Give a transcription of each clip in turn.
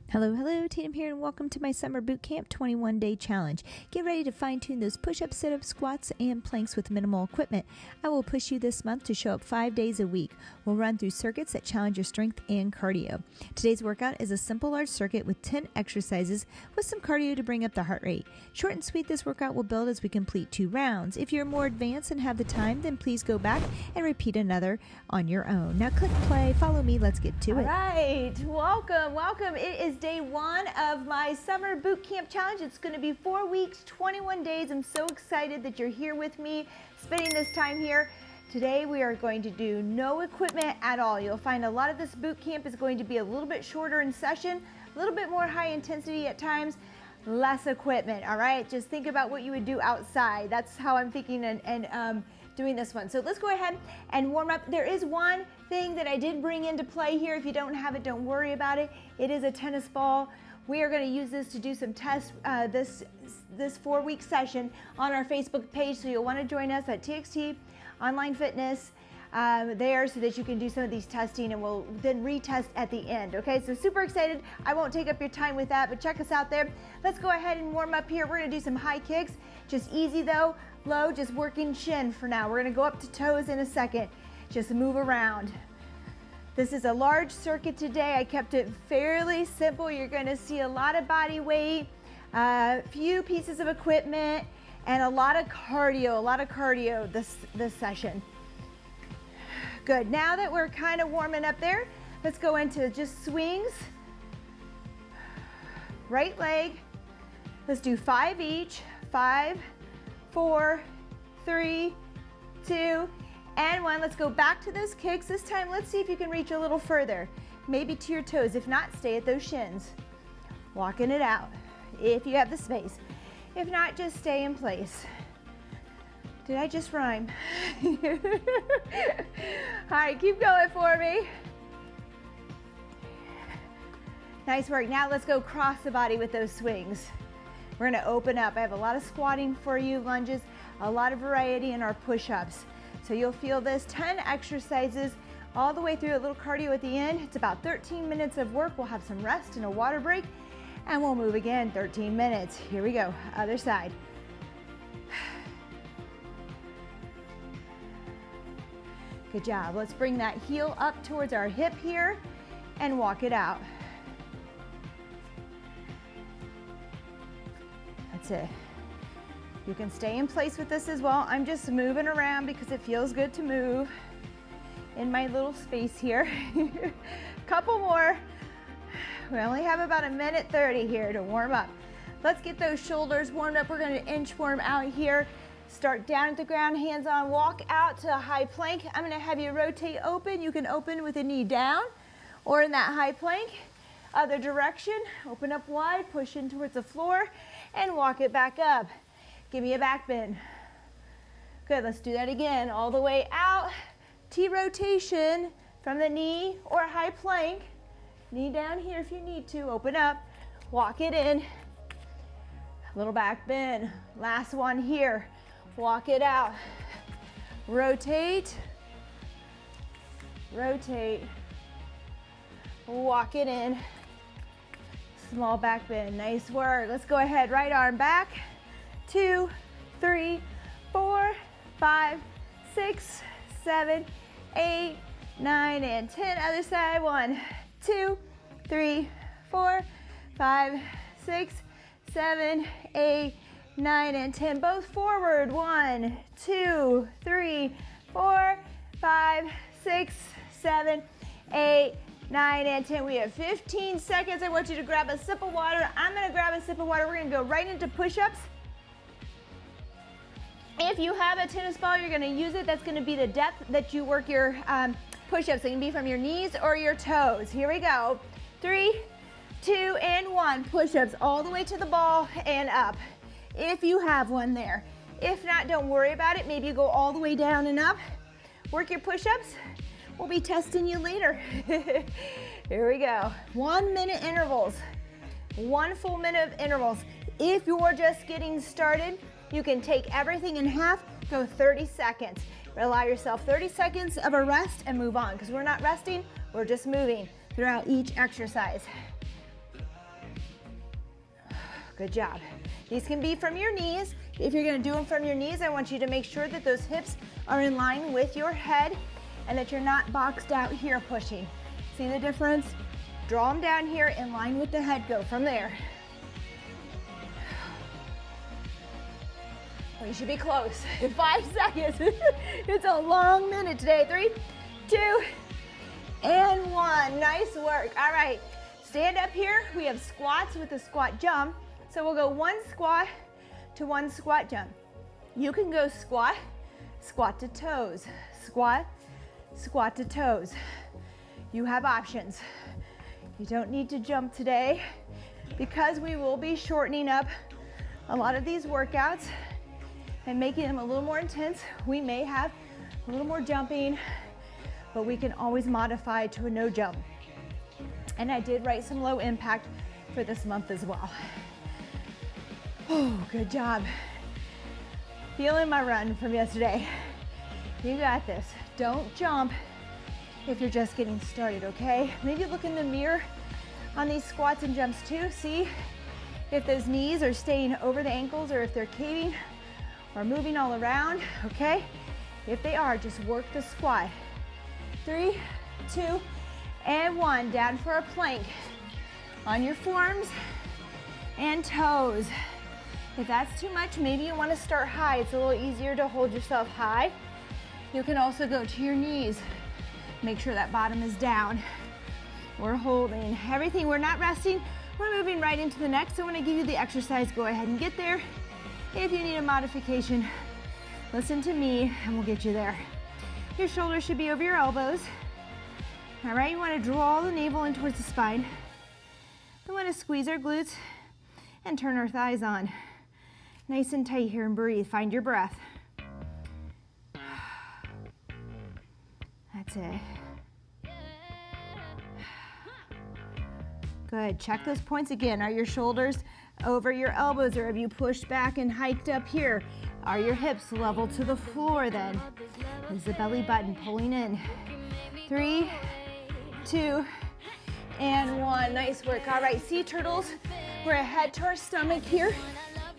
Hello, hello, Tatum here, and welcome to my Summer Boot Camp 21-Day Challenge. Get ready to fine-tune those push-ups, sit-ups, squats, and planks with minimal equipment. I will push you this month to show up 5 days a week. We'll run through circuits that challenge your strength and cardio. Today's workout is a simple large circuit with 10 exercises with some cardio to bring up the heart rate. Short and sweet, this workout will build as we complete 2 rounds. If you're more advanced and have the time, then please go back and repeat another on your own. Now click play, follow me, let's get to it. All right, welcome. It is day 1 of my Summer Boot Camp Challenge. It's going to be 4 weeks, 21 days. I'm so excited that you're here with me, spending this time here. Today we are going to do no equipment at all. You'll find a lot of this boot camp is going to be a little bit shorter in session, a little bit more high intensity at times, less equipment, all right? Just think about what you would do outside. That's how I'm thinking and doing this one. So let's go ahead and warm up. There is one thing that I did bring into play here. If you don't have it, don't worry about it. It is a tennis ball. We are going to use this to do some tests this 4-week session on our Facebook page. So you'll want to join us at TXT Online Fitness there so that you can do some of these testing, and we'll then retest at the end. Okay, so super excited. I won't take up your time with that, but check us out there. Let's go ahead and warm up here. We're going to do some high kicks. Just easy though, low, just working shin for now. We're going to go up to toes in a second. Just move around. This is a large circuit today. I kept it fairly simple. You're going to see a lot of body weight, a few pieces of equipment, and a lot of cardio this session. Good. Now that we're kind of warming up there, let's go into just swings. Right leg. Let's do 5 each. 5, 4, 3, 2, and 1. Let's go back to those kicks. This time, let's see if you can reach a little further. Maybe to your toes. If not, stay at those shins. Walking it out if you have the space. If not, just stay in place. Did I just rhyme? All right, keep going for me. Nice work. Now let's go cross the body with those swings. We're going to open up. I have a lot of squatting for you, lunges, a lot of variety in our push-ups. So you'll feel this 10 exercises all the way through, a little cardio at the end. It's about 13 minutes of work. We'll have some rest and a water break, and we'll move again, 13 minutes. Here we go, other side. Good job. Let's bring that heel up towards our hip here and walk it out. That's it. You can stay in place with this as well. I'm just moving around because it feels good to move in my little space here. Couple more. We only have about 1:30 here to warm up. Let's get those shoulders warmed up. We're going to inchworm out here. Start down at the ground, hands on, walk out to a high plank. I'm going to have you rotate open. You can open with a knee down or in that high plank. Other direction, open up wide, push in towards the floor, and walk it back up. Give me a back bend. Good, let's do that again. All the way out, T-rotation from the knee or high plank. Knee down here if you need to, open up, walk it in. Little back bend. Last one here. Walk it out. Rotate, rotate, walk it in. Small back bend, nice work. Let's go ahead, right arm back. 2, 3, 4, 5, 6, 7, 8, 9, and 10. Other side, 1, 2, 3, 4, 5, 6, 7, 8, 9, and 10. Both forward. 1, 2, 3, 4, 5, 6, 7, 8, 9, and 10. We have 15 seconds. I want you to grab a sip of water. I'm going to grab a sip of water. We're going to go right into push-ups. If you have a tennis ball, you're going to use it. That's going to be the depth that you work your push-ups. It can be from your knees or your toes. Here we go. 3, 2, and 1. Push-ups all the way to the ball and up. If you have one there. If not, don't worry about it. Maybe you go all the way down and up. Work your push-ups. We'll be testing you later. Here we go. 1 minute intervals. 1 full minute of intervals. If you're just getting started, you can take everything in half, go 30 seconds. Allow yourself 30 seconds of a rest and move on, because we're not resting, we're just moving throughout each exercise. Good job. These can be from your knees. If you're gonna do them from your knees, I want you to make sure that those hips are in line with your head and that you're not boxed out here pushing. See the difference? Draw them down here in line with the head. Go from there. Well, you should be close. 5 seconds. It's a long minute today. 3, 2, and 1. Nice work. All right, stand up here. We have squats with a squat jump. So we'll go 1 squat to 1 squat jump. You can go squat, squat to toes, squat, squat to toes. You have options. You don't need to jump today because we will be shortening up a lot of these workouts and making them a little more intense. We may have a little more jumping, but we can always modify to a no jump. And I did write some low impact for this month as well. Oh, good job. Feeling my run from yesterday. You got this. Don't jump if you're just getting started, okay? Maybe look in the mirror on these squats and jumps too. See if those knees are staying over the ankles or if they're caving or moving all around, okay? If they are, just work the squat. 3, 2, and 1. Down for a plank. On your forearms and toes. If that's too much, maybe you want to start high. It's a little easier to hold yourself high. You can also go to your knees. Make sure that bottom is down. We're holding everything. We're not resting. We're moving right into the next. So when I give you the exercise, go ahead and get there. If you need a modification, listen to me and we'll get you there. Your shoulders should be over your elbows. All right, you want to draw the navel in towards the spine. We want to squeeze our glutes and turn our thighs on. Nice and tight here and breathe. Find your breath. That's it. Good. Check those points again. Are your shoulders over your elbows, or have you pushed back and hiked up here? Are your hips level to the floor then? Is the belly button pulling in? 3, 2, and 1. Nice work. All right, sea turtles. We're gonna head to our stomach here.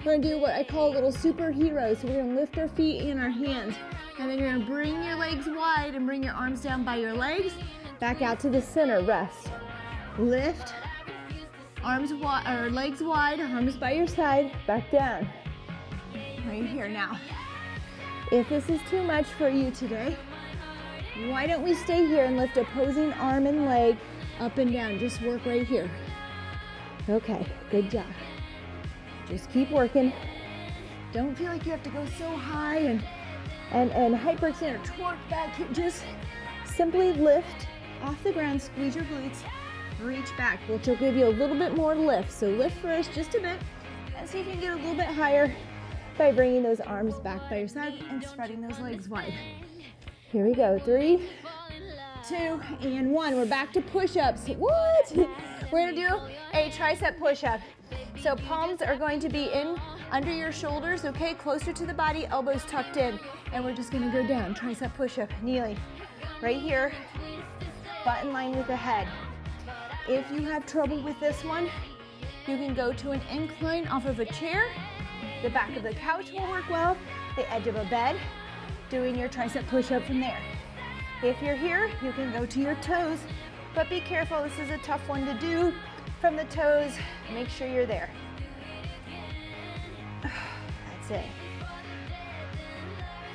We're gonna do what I call a little superhero. So we're gonna lift our feet and our hands. And then you're gonna bring your legs wide and bring your arms down by your legs. Back out to the center, rest. Lift, arms wide, or legs wide, arms by your side, back down. Right here now. If this is too much for you today, why don't we stay here and lift opposing arm and leg up and down? Just work right here. Okay, good job. Just keep working. Don't feel like you have to go so high and hyperextend or torque back. Just simply lift off the ground, squeeze your glutes, reach back, which will give you a little bit more lift. So lift first just a bit and see if you can get a little bit higher by bringing those arms back by your side and spreading those legs wide. Here we go. 3, 2, and 1. We're back to push-ups. What? We're gonna do a tricep push-up. So palms are going to be in under your shoulders, okay? Closer to the body, elbows tucked in. And we're just gonna go down, tricep push-up, kneeling. Right here, butt in line with the head. If you have trouble with this one, you can go to an incline off of a chair. The back of the couch will work well, the edge of a bed, doing your tricep push-up from there. If you're here, you can go to your toes, but be careful, this is a tough one to do from the toes. Make sure you're there. That's it.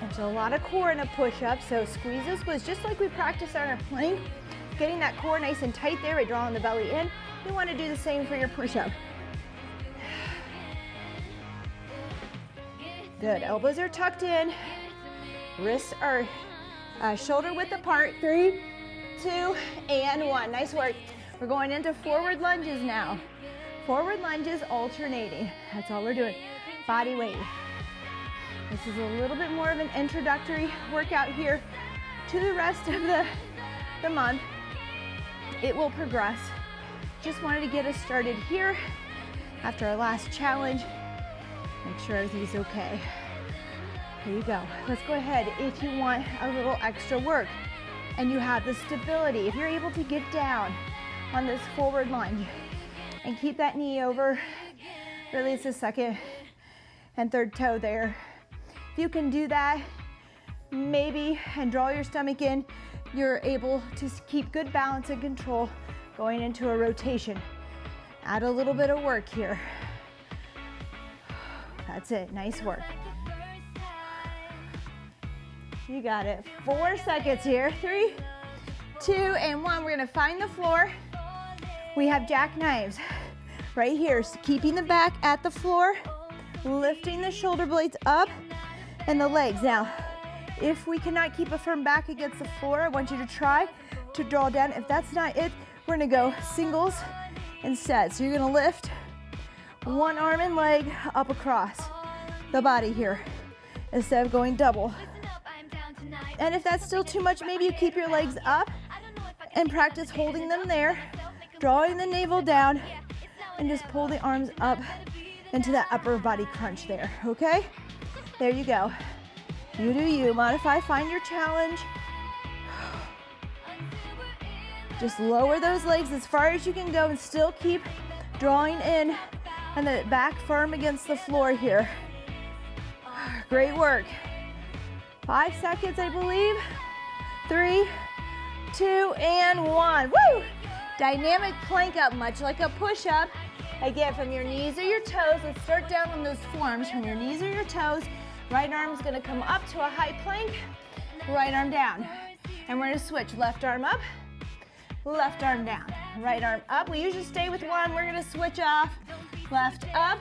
There's a lot of core in a push-up, so squeeze those glutes just like we practiced on our plank. Getting that core nice and tight there by drawing the belly in. You want to do the same for your push-up. Good, elbows are tucked in. Wrists are shoulder width apart. 3, 2, and 1. Nice work. We're going into forward lunges now. Forward lunges alternating. That's all we're doing. Body weight. This is a little bit more of an introductory workout here to the rest of the month. It will progress. Just wanted to get us started here after our last challenge. Make sure everything's okay. Here you go. Let's go ahead. If you want a little extra work and you have the stability, if you're able to get down on this forward lunge and keep that knee over Release the second and third toe there. If you can do that, maybe, and draw your stomach in, you're able to keep good balance and control going into a rotation. Add a little bit of work here. That's it, nice work. You got it. 4 seconds here. 3, 2, and 1. We're gonna find the floor. We have jackknives right here, so keeping the back at the floor, lifting the shoulder blades up and the legs. Now, if we cannot keep a firm back against the floor, I want you to try to draw down. If that's not it, we're gonna go singles instead. So you're gonna lift one arm and leg up across the body here instead of going double. And if that's still too much, maybe you keep your legs up and practice holding them there, drawing the navel down, and just pull the arms up into that upper body crunch there, okay? There you go. You do you. Modify, find your challenge. Just lower those legs as far as you can go and still keep drawing in and the back firm against the floor here. Great work. 5 seconds, I believe. 3, 2, and 1. Woo! Dynamic plank up, much like a push-up. Again, from your knees or your toes. Let's start down on those forms. From your knees or your toes. Right arm's gonna come up to a high plank. Right arm down. And we're gonna switch. Left arm up. Left arm down. Right arm up. We usually stay with one. We're gonna switch off. Left up.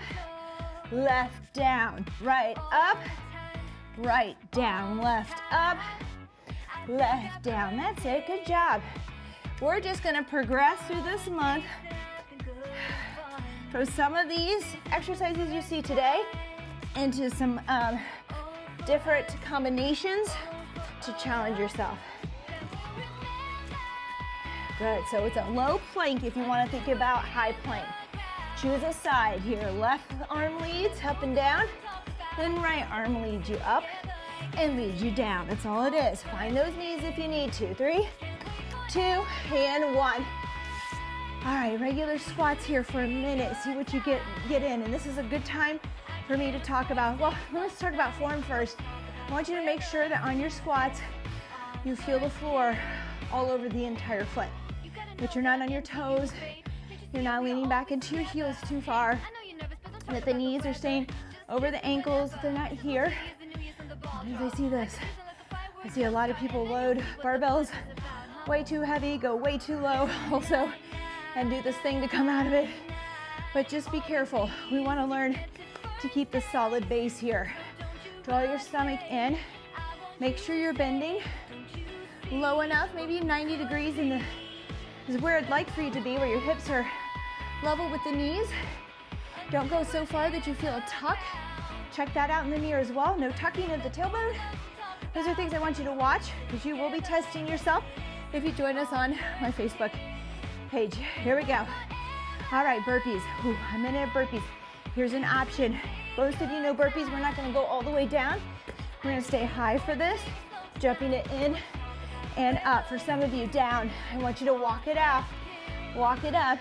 Left down. Right up. Right down. Left up. Left down. That's it. Good job. We're just gonna progress through this month from some of these exercises you see today into some different combinations to challenge yourself. Good, so it's a low plank if you wanna think about high plank. Choose a side here. Left arm leads up and down, then right arm leads you up and leads you down. That's all it is. Find those knees if you need to. 3, 2, and 1. All right, regular squats here for a minute. See what you get in. And this is a good time for me to talk about, well, let's talk about form first. I want you to make sure that on your squats, you feel the floor all over the entire foot. That you're not on your toes, you're not leaning back into your heels too far, and that the knees are staying over the ankles, they're not here. As I see this, I see a lot of people load barbells way too heavy, go way too low also, and do this thing to come out of it. But just be careful. We want to learn to keep the solid base here. Draw your stomach in. Make sure you're bending low enough, maybe 90 degrees is where I'd like for you to be, where your hips are level with the knees. Don't go so far that you feel a tuck. Check that out in the mirror as well. No tucking of the tailbone. Those are things I want you to watch because you will be testing yourself if you join us on my Facebook page. Here we go. All right, burpees. Ooh, a minute of burpees. Here's an option. Most of you know burpees. We're not gonna go all the way down. We're gonna stay high for this, jumping it in and up. For some of you, down. I want you to walk it out, walk it up,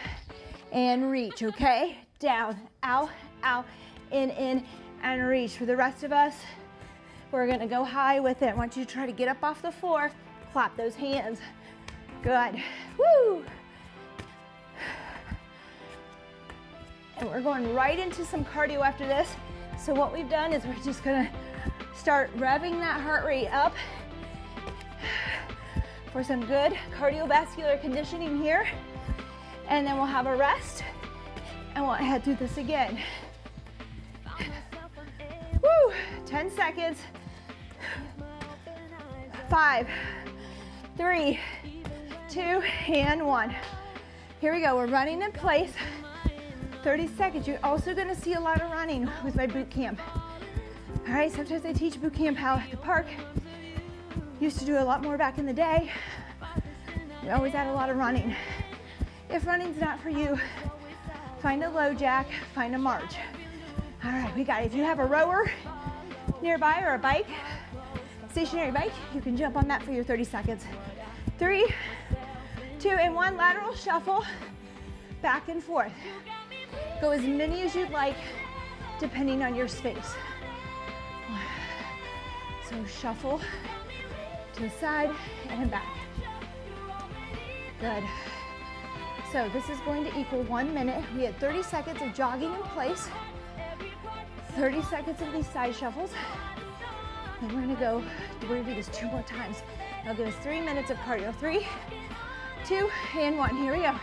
and reach, okay? Down, out, out, in, and reach. For the rest of us, we're gonna go high with it. I want you to try to get up off the floor, clap those hands. Good, woo! And we're going right into some cardio after this. So what we've done is we're just gonna start revving that heart rate up for some good cardiovascular conditioning here. And then we'll have a rest and we'll head through this again. Woo, 10 seconds. 5, 3, 2, and 1. Here we go, we're running in place. 30 seconds. You're also gonna see a lot of running with my boot camp. All right, sometimes I teach boot camp out at the park. Used to do a lot more back in the day. We always add a lot of running. If running's not for you, find a low jack, find a march. All right, we got it. If you have a rower nearby or a bike, stationary bike, you can jump on that for your 30 seconds. 3, 2, and 1, lateral shuffle. back and forth. Go as many as you'd like, depending on your space. So shuffle to the side and back. Good. So this is going to equal 1 minute. We had 30 seconds of jogging in place, 30 seconds of these side shuffles. And we're gonna do this 2 more times. That'll give us 3 minutes of cardio. 3, 2, and 1. Here we go.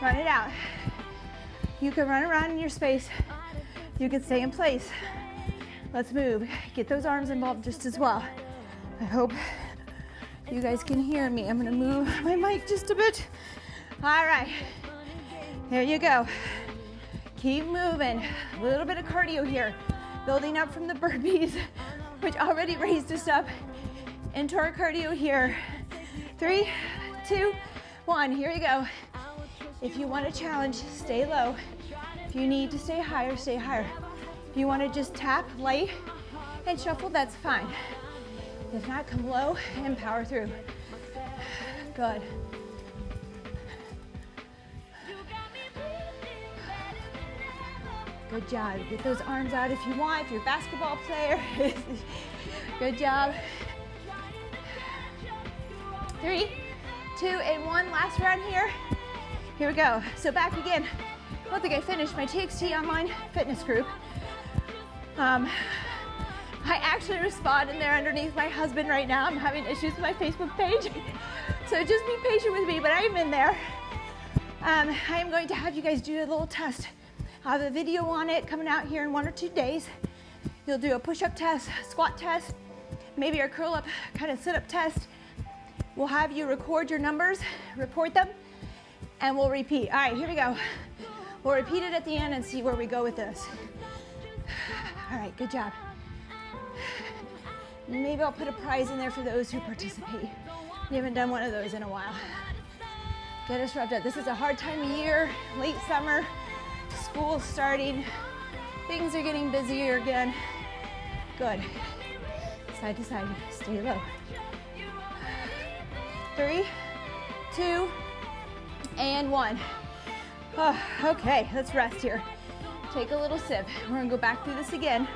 Run it out. You can run around in your space. You can stay in place. Let's move. Get those arms involved just as well. I hope you guys can hear me. I'm gonna move my mic just a bit. All right, there you go. Keep moving. A little bit of cardio here. Building up from the burpees, which already raised us up into our cardio here. 3, 2, 1, here you go. If you want a challenge, stay low. If you need to stay higher, stay higher. If you want to just tap light and shuffle, that's fine. If not, come low and power through. Good. Good job. Get those arms out if you want, if you're a basketball player. Good job. 3, 2, and 1. Last round here. Here we go. So back again. I don't think I finished my TXT online fitness group. I actually respond in there underneath my husband right now. I'm having issues with my Facebook page. So just be patient with me, but I am in there. I am going to have you guys do a little test. I have a video on it coming out here in 1 or 2 days. You'll do a push-up test, squat test, maybe a curl-up kind of sit-up test. We'll have you record your numbers, report them, and we'll repeat. All right, here we go. We'll repeat it at the end and see where we go with this. All right, good job. Maybe I'll put a prize in there for those who participate. You haven't done one of those in a while. Get us wrapped up. This is a hard time of year, late summer. School's starting, things are getting busier again. Good. Side to side, stay low. 3, 2, and 1. Oh, okay, let's rest here. Take a little sip. We're gonna go back through this again.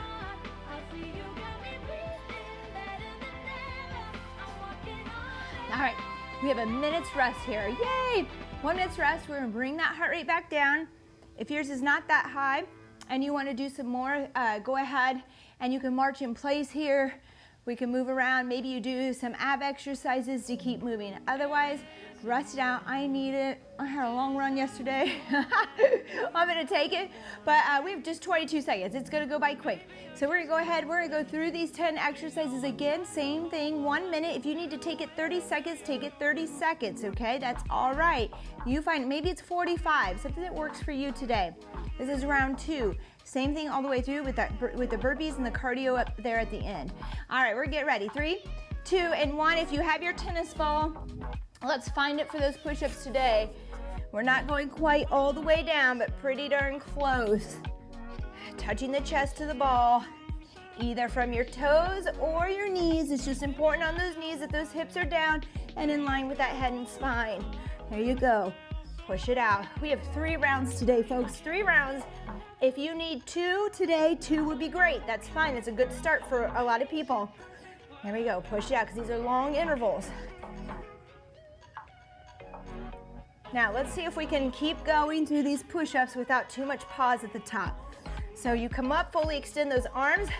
All right, we have a minute's rest here. Yay! 1 minute's rest. We're gonna bring that heart rate back down. If yours is not that high and you want to do some more, go ahead and you can march in place here. We can move around. Maybe you do some ab exercises to keep moving. Otherwise, rest it out. I need it. I had a long run yesterday. I'm going to take it. But we have just 22 seconds. It's going to go by quick. So we're going to go ahead. We're going to go through these 10 exercises again. Same thing, 1 minute. If you need to take it 30 seconds, take it 30 seconds, okay? That's all right. You find, maybe it's 45, something that works for you today. This is round 2. Same thing all the way through with the burpees and the cardio up there at the end. All right, we're getting ready. 3, 2, and 1. If you have your tennis ball, let's find it for those push-ups today. We're not going quite all the way down, but pretty darn close. Touching the chest to the ball, either from your toes or your knees. It's just important on those knees that those hips are down and in line with that head and spine. There you go. Push it out. We have 3 rounds today, folks. 3 rounds. If you need 2 today, 2 would be great. That's fine. It's a good start for a lot of people. There we go. Push it out because these are long intervals. Now, let's see if we can keep going through these push-ups without too much pause at the top. So you come up, fully extend those arms,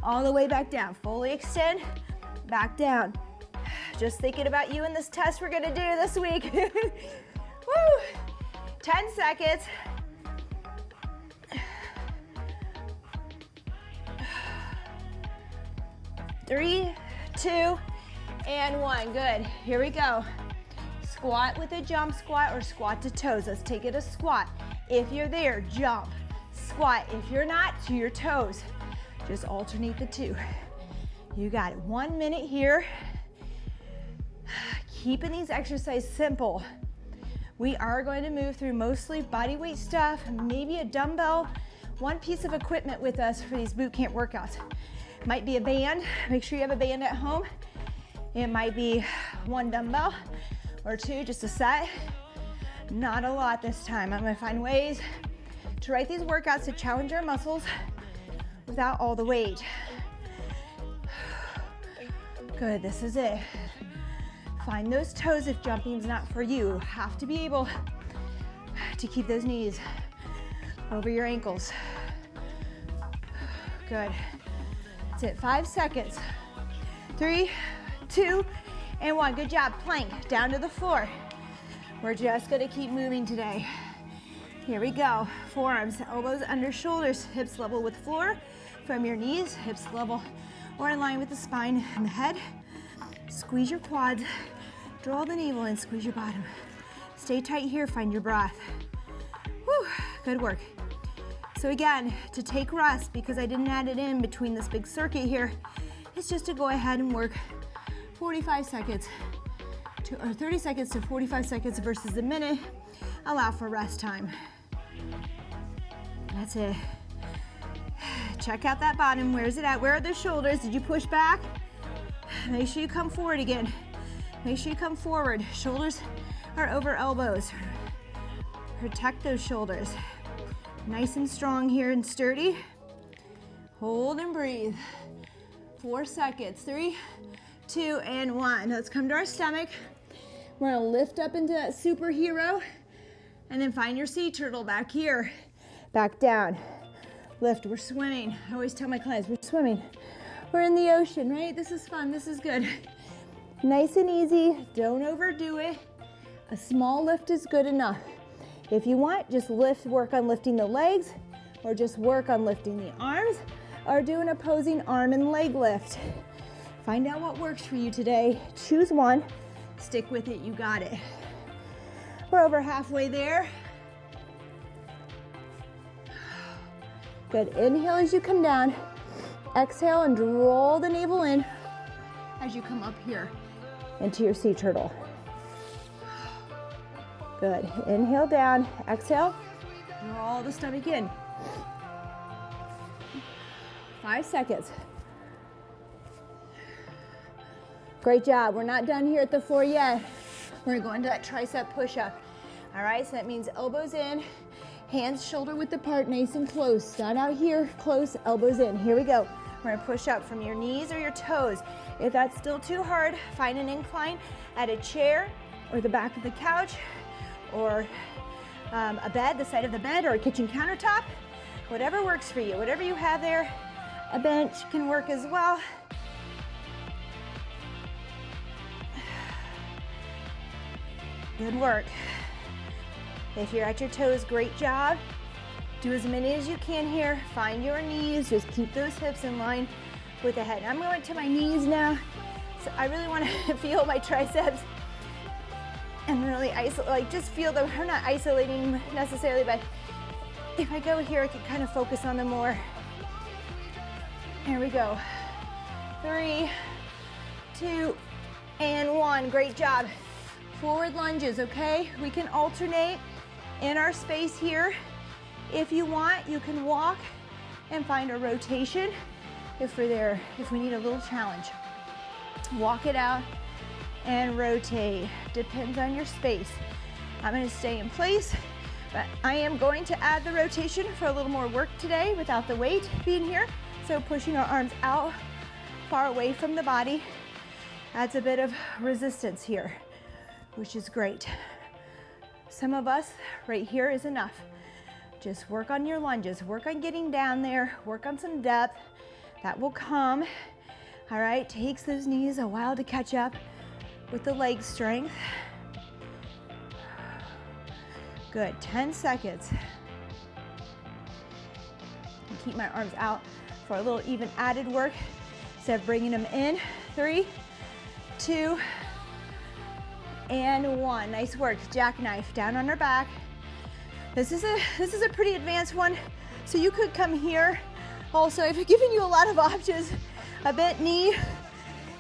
all the way back down. Fully extend, back down. Just thinking about you in this test we're going to do this week. Woo! 10 seconds. 3, 2, and 1. Good. Here we go. Squat with a jump squat or squat to toes. Let's take it a squat. If you're there, jump. Squat. If you're not, to your toes. Just alternate the 2. You got it. 1 minute here. Keeping these exercises simple. We are going to move through mostly body weight stuff, maybe a dumbbell, one piece of equipment with us for these boot camp workouts. Might be a band. Make sure you have a band at home. It might be 1 dumbbell or 2, just a set. Not a lot this time. I'm gonna find ways to write these workouts to challenge our muscles without all the weight. Good, this is it. Find those toes if jumping's not for you. Have to be able to keep those knees over your ankles. Good. That's it, 5 seconds. 3, 2, and 1. Good job, plank, down to the floor. We're just gonna keep moving today. Here we go. Forearms, elbows under shoulders, hips level with floor. From your knees, hips level or in line with the spine and the head. Squeeze your quads, draw the navel in, squeeze your bottom. Stay tight here, find your breath. Whew, good work. So again, to take rest, because I didn't add it in between this big circuit here, it's just to go ahead and work 45 seconds or 30 seconds to 45 seconds versus a minute. Allow for rest time. That's it. Check out that bottom. Where's it at? Where are the shoulders? Did you push back? Make sure you come forward again. Make sure you come forward. Shoulders are over elbows. Protect those shoulders. Nice and strong here and sturdy. Hold and breathe. 4 seconds. 3, 2, and 1. Let's come to our stomach. We're gonna lift up into that superhero and then find your sea turtle back here. Back down. Lift, we're swimming. I always tell my clients, we're swimming. We're in the ocean, right? This is fun, this is good. Nice and easy, don't overdo it. A small lift is good enough. If you want, just work on lifting the legs, or just work on lifting the arms, or do an opposing arm and leg lift. Find out what works for you today. Choose one, stick with it, you got it. We're over halfway there. Good, inhale as you come down. Exhale and draw the navel in as you come up here into your sea turtle. Good, inhale down, exhale, draw the stomach in. 5 seconds. Great job, we're not done here at the floor yet. We're gonna go into that tricep push-up. All right, so that means elbows in, hands shoulder width apart, nice and close. Not out here, close, elbows in. Here we go. We're gonna push up from your knees or your toes. If that's still too hard, find an incline at a chair or the back of the couch or a bed, the side of the bed, or a kitchen countertop. Whatever works for you, whatever you have there. A bench can work as well. Good work. If you're at your toes, great job. Do as many as you can here. Find your knees, just keep those hips in line with the head. I'm going to my knees now. So I really want to feel my triceps and really just feel them. I'm not isolating necessarily, but if I go here, I can kind of focus on them more. Here we go. 3, 2, and 1. Great job. Forward lunges, okay? We can alternate in our space here. If you want, you can walk and find a rotation if we're there, if we need a little challenge. Walk it out and rotate. Depends on your space. I'm gonna stay in place, but I am going to add the rotation for a little more work today without the weight being here. So pushing our arms out far away from the body adds a bit of resistance here, which is great. Some of us, right here is enough. Just work on your lunges, work on getting down there, work on some depth. That will come. All right, takes those knees a while to catch up with the leg strength. Good, 10 seconds. Keep my arms out for a little even added work instead of bringing them in. 3, 2, and 1. Nice work. Jackknife down on our back. This is a pretty advanced one, so you could come here. Also, I've given you a lot of options. A bent knee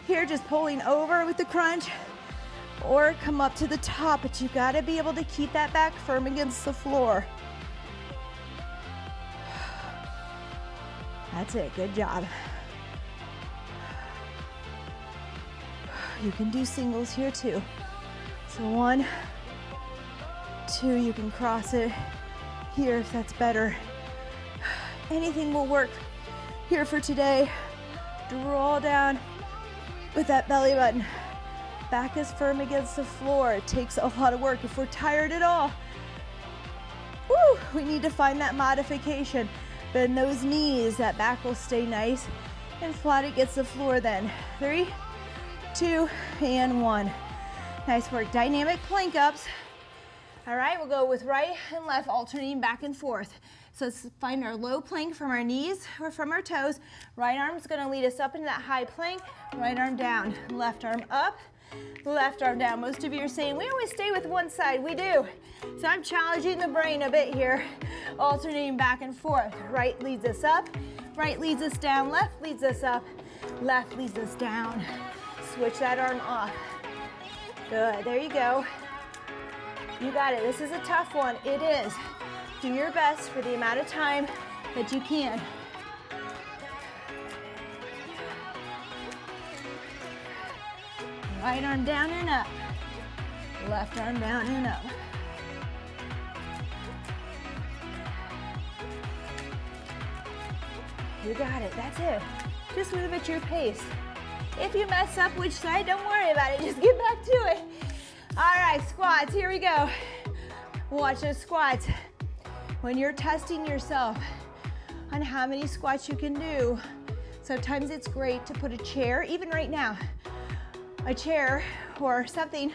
here, just pulling over with the crunch, or come up to the top, but you gotta be able to keep that back firm against the floor. That's it, good job. You can do singles here too. So 1, 2, you can cross it here if that's better. Anything will work here for today. Draw down with that belly button. Back is firm against the floor. It takes a lot of work. If we're tired at all, woo, we need to find that modification. Bend those knees. That back will stay nice and flat against the floor then. 3, 2, and 1. Nice work. Dynamic plank ups. All right, we'll go with right and left, alternating back and forth. So let's find our low plank from our knees or from our toes. Right arm's gonna lead us up into that high plank. Right arm down, left arm up, left arm down. Most of you are saying, we always stay with one side. We do. So I'm challenging the brain a bit here, alternating back and forth. Right leads us up, right leads us down, left leads us up, left leads us down. Switch that arm off. Good, there you go. You got it. This is a tough one. It is. Do your best for the amount of time that you can. Right arm down and up. Left arm down and up. You got it. That's it. Just move at your pace. If you mess up which side, don't worry about it. Just get back to it. All right, squats. Here we go. Watch those squats. When you're testing yourself on how many squats you can do, sometimes it's great to put a chair, even right now, a chair or something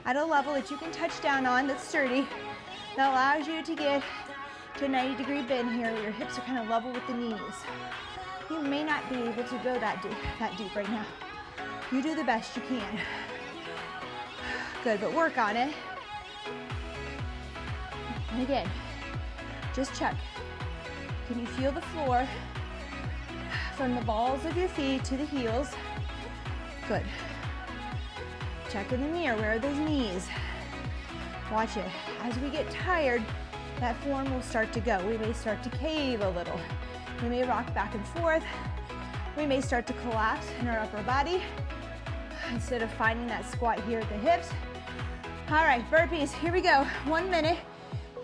at a level that you can touch down on that's sturdy, that allows you to get to a 90-degree bend here where your hips are kind of level with the knees. You may not be able to go that deep right now. You do the best you can. Good, but work on it. And again, just check. Can you feel the floor from the balls of your feet to the heels? Good. Check in the mirror, where are those knees? Watch it. As we get tired, that form will start to go. We may start to cave a little. We may rock back and forth. We may start to collapse in our upper body instead of finding that squat here at the hips. All right, burpees, here we go. 1 minute.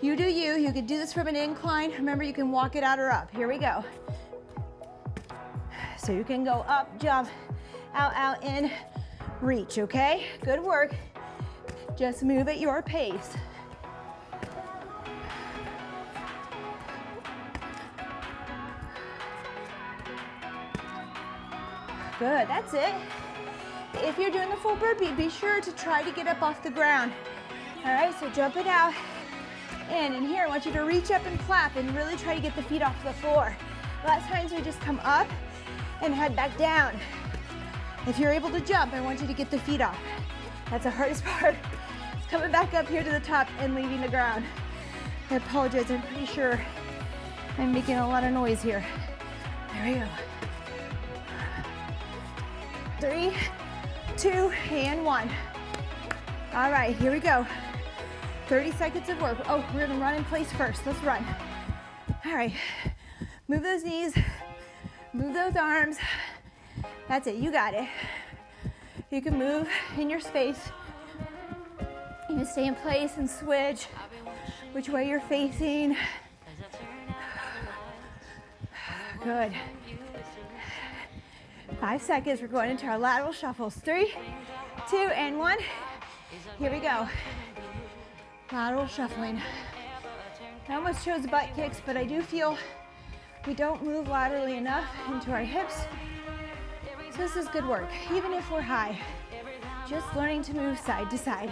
You do you. You can do this from an incline. Remember, you can walk it out or up. Here we go. So you can go up, jump, out, in, reach, okay? Good work. Just move at your pace. Good, that's it. If you're doing the full burpee, be sure to try to get up off the ground. All right, so jump it out. And here, I want you to reach up and clap and really try to get the feet off the floor. A lot of times we just come up and head back down. If you're able to jump, I want you to get the feet off. That's the hardest part. It's coming back up here to the top and leaving the ground. I apologize, I'm pretty sure I'm making a lot of noise here. There we go. 3, 2, and 1. All right, here we go. 30 seconds of work. Oh, we're gonna run in place first. Let's run. All right, move those knees, move those arms. That's it, you got it. You can move in your space. You can stay in place and switch which way you're facing. Good. 5 seconds, we're going into our lateral shuffles. 3, 2, and 1. Here we go. Lateral shuffling. I almost chose butt kicks, but I do feel we don't move laterally enough into our hips. So this is good work, even if we're high. Just learning to move side to side.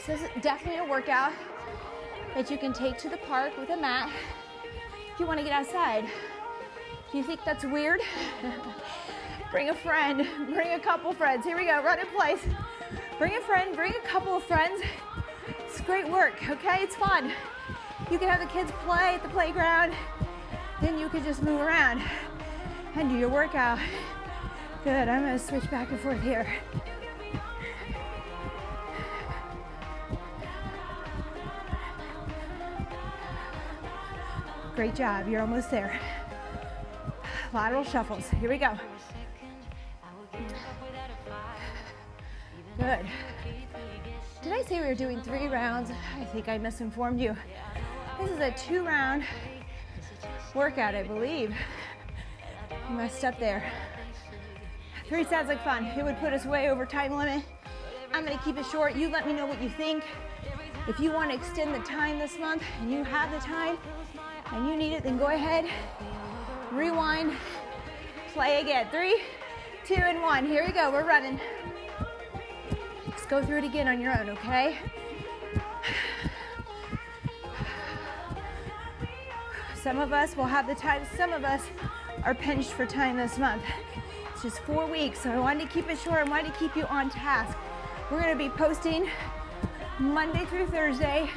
So this is definitely a workout that you can take to the park with a mat if you want to get outside. If you think that's weird, bring a friend, bring a couple friends. Here we go, run in place. Bring a friend, bring a couple of friends. It's great work, okay? It's fun. You can have the kids play at the playground, then you can just move around and do your workout. Good, I'm gonna switch back and forth here. Great job, you're almost there. Lateral shuffles, here we go. Good. say we were doing 3 rounds. I think I misinformed you. This is a 2-round workout, I believe. I messed up there. 3 sounds like fun. It would put us way over time limit. I'm gonna keep it short. You let me know what you think. If you want to extend the time this month and you have the time and you need it, then go ahead, rewind, play again. 3, 2, and 1. Here we go, we're running. Just go through it again on your own, okay? Some of us will have the time, some of us are pinched for time this month. It's just 4 weeks, so I wanted to keep it short. I wanted to keep you on task. We're gonna be posting Monday through Thursday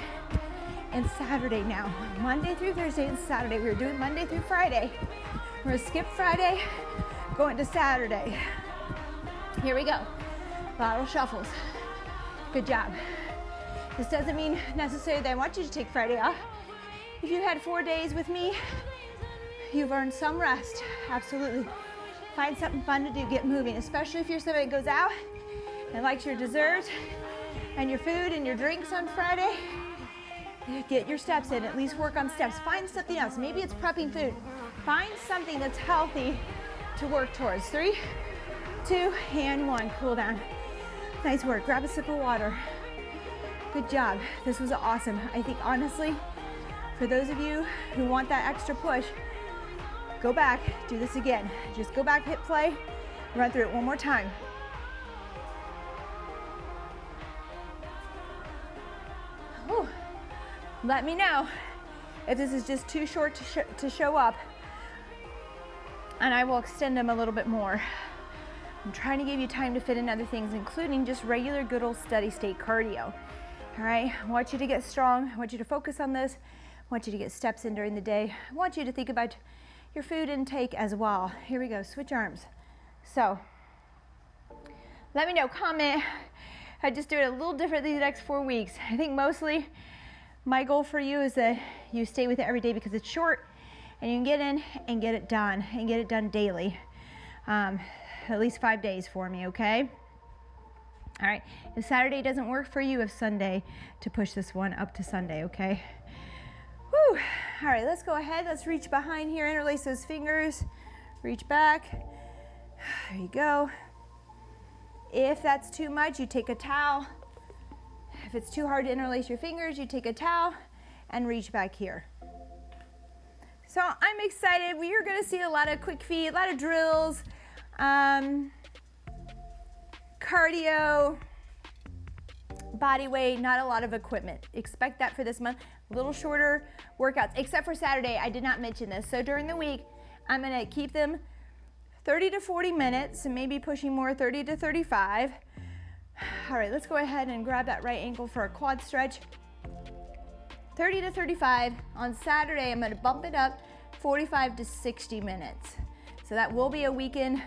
and Saturday now. Monday through Thursday and Saturday. We were doing Monday through Friday. We're gonna skip Friday, go into Saturday. Here we go. Lateral shuffles. Good job. This doesn't mean necessarily that I want you to take Friday off. If you had 4 days with me, you've earned some rest. Absolutely. Find something fun to do, get moving, especially if you're somebody that goes out and likes your dessert and your food and your drinks on Friday. Get your steps in, at least work on steps. Find something else. Maybe it's prepping food. Find something that's healthy to work towards. 3, 2, and 1. Cool down. Nice work. Grab a sip of water. Good job. This was awesome. I think honestly, for those of you who want that extra push, go back, do this again. Just go back, hit play, run through it one more time. Whew. Let me know if this is just too short to show up, and I will extend them a little bit more. I'm trying to give you time to fit in other things, including just regular good old steady state cardio. All right, I want you to get strong. I want you to focus on this. I want you to get steps in during the day. I want you to think about your food intake as well. Here we go, switch arms. So, let me know, comment. I just do it a little different these next 4 weeks. I think mostly my goal for you is that you stay with it every day because it's short and you can get in and get it done daily. At least 5 days for me, okay? All right, if Saturday doesn't work for you, if Sunday, to push this one up to Sunday, okay? Woo! All right, let's go ahead. Let's reach behind here, interlace those fingers, reach back. There you go. If that's too much, you take a towel. If it's too hard to interlace your fingers, you take a towel and reach back here. So I'm excited. We are gonna see a lot of quick feet, a lot of drills, cardio, body weight, not a lot of equipment. Expect that for this month. A little shorter workouts, except for Saturday. I did not mention this. So during the week, I'm gonna keep them 30 to 40 minutes and maybe pushing more 30 to 35. All right, let's go ahead and grab that right ankle for a quad stretch. 30 to 35. On Saturday, I'm gonna bump it up 45 to 60 minutes. So that will be a weekend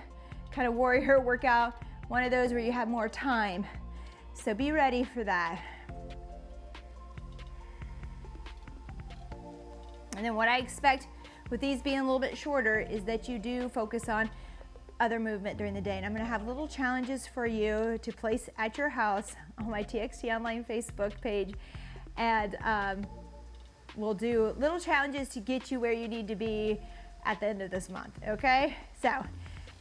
kind of warrior workout, one of those where you have more time. So be ready for that. And then what I expect with these being a little bit shorter is that you do focus on other movement during the day. And I'm gonna have little challenges for you to place at your house on my TXT Online Facebook page. And we'll do little challenges to get you where you need to be at the end of this month, okay? So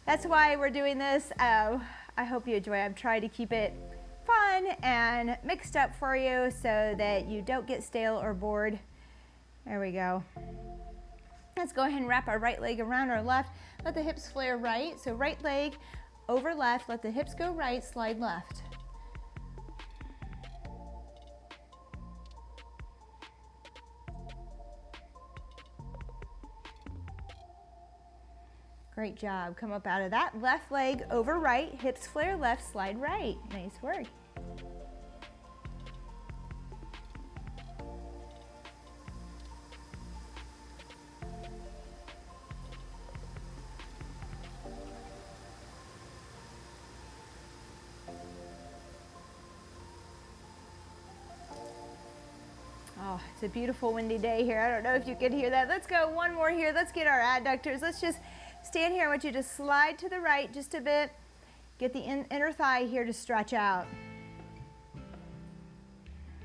that's why we're doing this. I hope you enjoy. I'm trying to keep it fun and mixed up for you so that you don't get stale or bored. There we go. Let's go ahead and wrap our right leg around our left. Let the hips flare right. So right leg over left. Let the hips go right, slide left. Great job. Come up out of that. Left leg over right, hips flare left, slide right. Nice work. Oh, it's a beautiful windy day here. I don't know if you can hear that. Let's go one more here. Let's get our adductors. Let's just stand here. I want you to slide to the right just a bit. Get the inner thigh here to stretch out.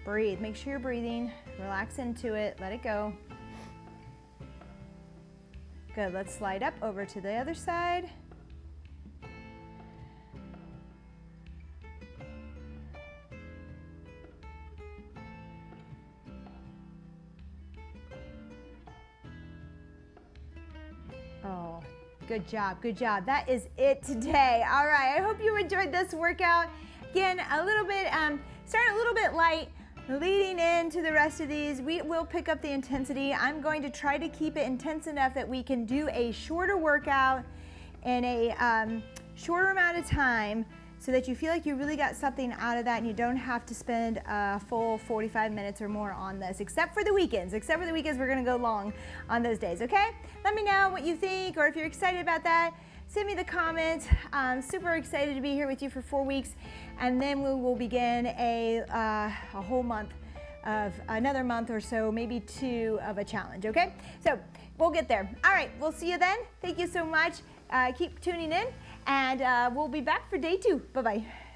Breathe. Make sure you're breathing. Relax into it. Let it go. Good. Let's slide up over to the other side. Oh, good job, good job. That is it today. All right, I hope you enjoyed this workout. Again, a little bit, starting a little bit light, leading into the rest of these. We will pick up the intensity. I'm going to try to keep it intense enough that we can do a shorter workout in a shorter amount of time so that you feel like you really got something out of that and you don't have to spend a full 45 minutes or more on this, except for the weekends. Except for the weekends, we're gonna go long on those days, okay? Let me know what you think, or if you're excited about that, send me the comments. I'm super excited to be here with you for 4 weeks, and then we will begin a whole month of another month or so, maybe 2 of a challenge, okay? So we'll get there. All right, we'll see you then. Thank you so much. Keep tuning in, and we'll be back for day 2. Bye-bye.